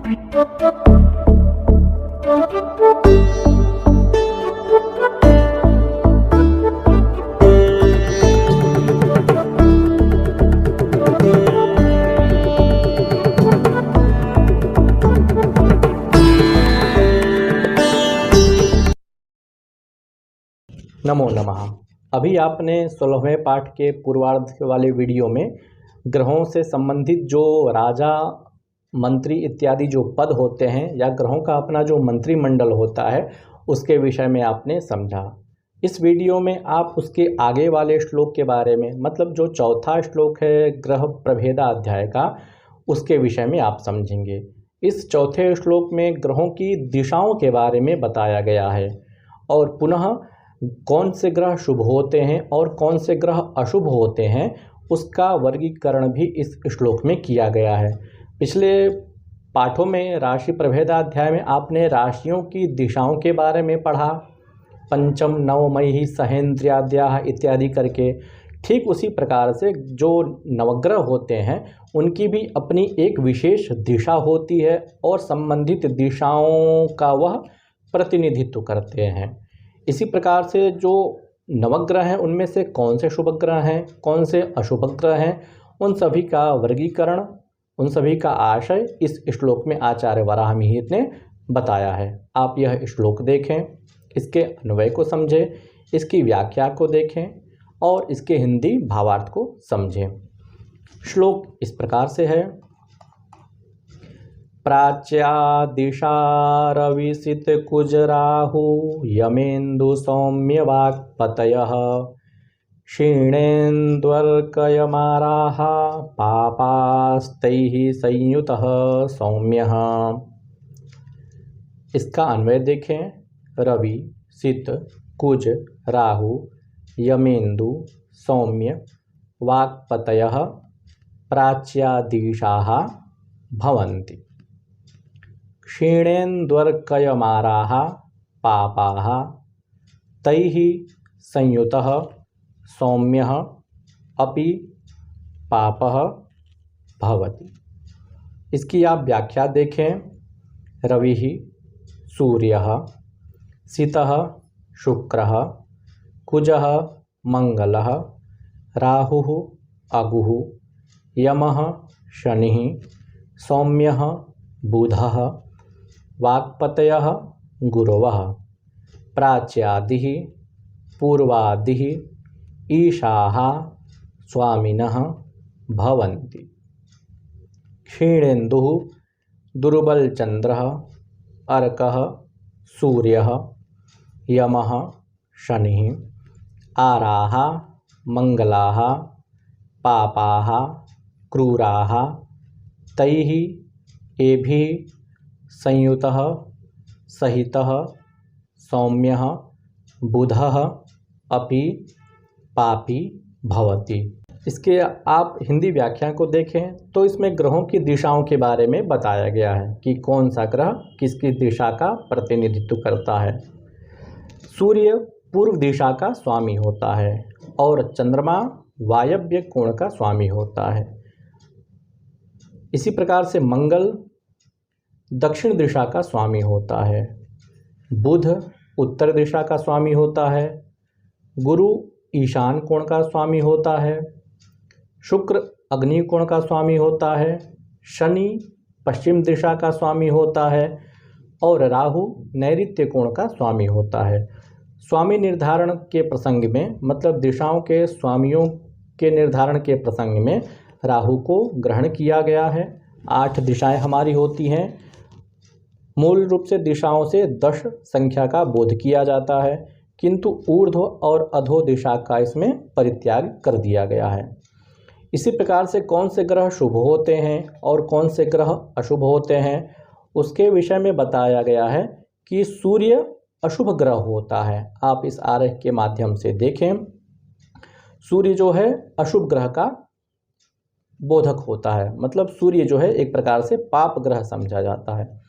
नमो नमः। अभी आपने 16वें पाठ के पूर्वार्ध वाले वीडियो में ग्रहों से संबंधित जो राजा, मंत्री इत्यादि जो पद होते हैं या ग्रहों का अपना जो मंत्रिमंडल होता है उसके विषय में आपने समझा। इस वीडियो में आप उसके आगे वाले श्लोक के बारे में, मतलब जो चौथा श्लोक है ग्रह प्रभेदा अध्याय का, उसके विषय में आप समझेंगे। इस चौथे श्लोक में ग्रहों की दिशाओं के बारे में बताया गया है और पुनः कौन से ग्रह शुभ होते हैं और कौन से ग्रह अशुभ होते हैं उसका वर्गीकरण भी इस श्लोक में किया गया है। पिछले पाठों में राशि प्रभेदाध्याय में आपने राशियों की दिशाओं के बारे में पढ़ा, पंचम नवमयि सहेन्द्रियाद्याः इत्यादि करके। ठीक उसी प्रकार से जो नवग्रह होते हैं उनकी भी अपनी एक विशेष दिशा होती है और संबंधित दिशाओं का वह प्रतिनिधित्व करते हैं। इसी प्रकार से जो नवग्रह हैं उनमें से कौन से शुभ ग्रह हैं, कौन से अशुभ ग्रह हैं, उन सभी का वर्गीकरण, उन सभी का आशय इस श्लोक में आचार्य वराहमिहिर ने बताया है। आप यह श्लोक देखें, इसके अन्वय को समझें, इसकी व्याख्या को देखें और इसके हिंदी भावार्थ को समझें। श्लोक इस प्रकार से है। प्राच्या दिशा रविसित कुजराहु यमेन्दु सौम्य वाक्पतयः क्षीणेन्द्वर्कयमाराः पापास्तैः संयुतः सौम्यः। इसका अन्वय देखें। रवि, सित, कुज, राहु, यमेन्दु, सौम्य, वाक्पतयः प्राच्या दिशाः भवन्ति। क्षीणेन्द्वर्कयमाराः पापाः तैः संयुतः सौम्यः अपि पापः भवति। इसकी आप व्याख्या देखें। रविः सूर्यः, सितः शुक्रः, कुजः मंगलः, राहुः अगुः, यमः शनिः, सौम्यः बुधः, वाक्पतयः गुरवः, प्राच्यादिः पूर्वादिः ईशाः स्वामिनः भवन्ति। क्षीणेन्दुः दुर्बलचन्द्रः, अर्कः सूर्यः, यमः शनिः, आराः मंगलाः, पापाः क्रूराः तैः एभिः संयुतः सहितः सौम्यः बुधः अपि पापी भवति। इसके आप हिंदी व्याख्या को देखें तो इसमें ग्रहों की दिशाओं के बारे में बताया गया है कि कौन सा ग्रह किसकी दिशा का प्रतिनिधित्व करता है। सूर्य पूर्व दिशा का स्वामी होता है और चंद्रमा वायव्य कोण का स्वामी होता है। इसी प्रकार से मंगल दक्षिण दिशा का स्वामी होता है, बुध उत्तर दिशा का स्वामी होता है, गुरु ईशान कोण का स्वामी होता है, शुक्र अग्नि कोण का स्वामी होता है, शनि पश्चिम दिशा का स्वामी होता है और राहु नैऋत्य कोण का स्वामी होता है। स्वामी निर्धारण के प्रसंग में, मतलब दिशाओं के स्वामियों के निर्धारण के प्रसंग में राहु को ग्रहण किया गया है। 8 दिशाएं हमारी होती हैं। मूल रूप से दिशाओं से 10 संख्या का बोध किया जाता है, किंतु ऊर्ध्व और अधो दिशा का इसमें परित्याग कर दिया गया है। इसी प्रकार से कौन से ग्रह शुभ होते हैं और कौन से ग्रह अशुभ होते हैं उसके विषय में बताया गया है कि सूर्य अशुभ ग्रह होता है। आप इस आरेख के माध्यम से देखें, सूर्य जो है अशुभ ग्रह का बोधक होता है, मतलब सूर्य जो है एक प्रकार से पाप ग्रह समझा जाता है।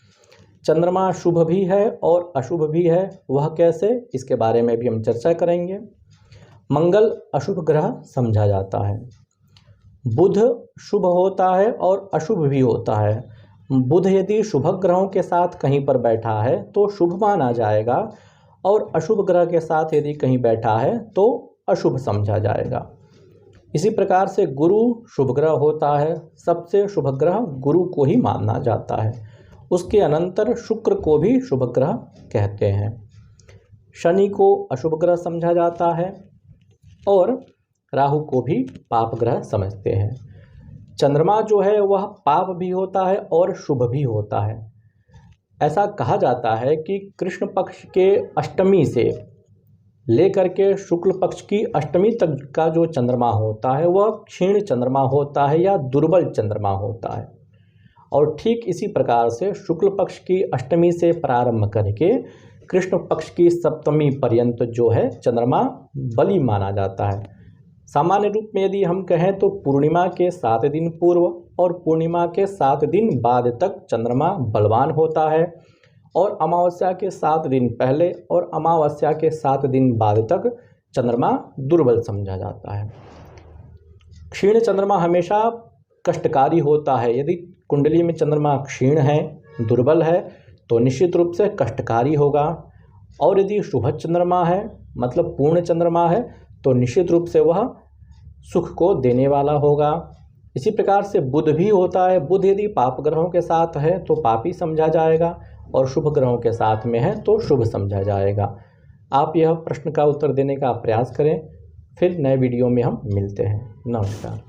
चंद्रमा शुभ भी है और अशुभ भी है, वह कैसे, इसके बारे में भी हम चर्चा करेंगे। मंगल अशुभ ग्रह समझा जाता है। बुध शुभ होता है और अशुभ भी होता है। बुध यदि शुभ ग्रहों के साथ कहीं पर बैठा है तो शुभ माना जाएगा, और अशुभ ग्रह के साथ यदि कहीं बैठा है तो अशुभ समझा जाएगा। इसी प्रकार से गुरु शुभ ग्रह होता है, सबसे शुभ ग्रह गुरु को ही माना जाता है। उसके अनंतर शुक्र को भी शुभ ग्रह कहते हैं। शनि को अशुभ ग्रह समझा जाता है और राहु को भी पाप ग्रह समझते हैं। चंद्रमा जो है वह पाप भी होता है और शुभ भी होता है। ऐसा कहा जाता है कि कृष्ण पक्ष के अष्टमी से लेकर के शुक्ल पक्ष की अष्टमी तक का जो चंद्रमा होता है वह क्षीण चंद्रमा होता है या दुर्बल चंद्रमा होता है। और ठीक इसी प्रकार से शुक्ल पक्ष की अष्टमी से प्रारंभ करके कृष्ण पक्ष की सप्तमी पर्यंत जो है चंद्रमा बली माना जाता है। सामान्य रूप में यदि हम कहें तो पूर्णिमा के 7 दिन पूर्व और पूर्णिमा के 7 दिन बाद तक चंद्रमा बलवान होता है, और अमावस्या के 7 दिन पहले और अमावस्या के 7 दिन बाद तक चंद्रमा दुर्बल समझा जाता है। क्षीण चंद्रमा हमेशा कष्टकारी होता है। यदि कुंडली में चंद्रमा क्षीण है, दुर्बल है, तो निश्चित रूप से कष्टकारी होगा। और यदि शुभ चंद्रमा है, मतलब पूर्ण चंद्रमा है, तो निश्चित रूप से वह सुख को देने वाला होगा। इसी प्रकार से बुध भी होता है। बुध यदि पाप ग्रहों के साथ है तो पापी समझा जाएगा, और शुभ ग्रहों के साथ में है तो शुभ समझा जाएगा। आप यह प्रश्न का उत्तर देने का प्रयास करें। फिर नए वीडियो में हम मिलते हैं। नमस्कार।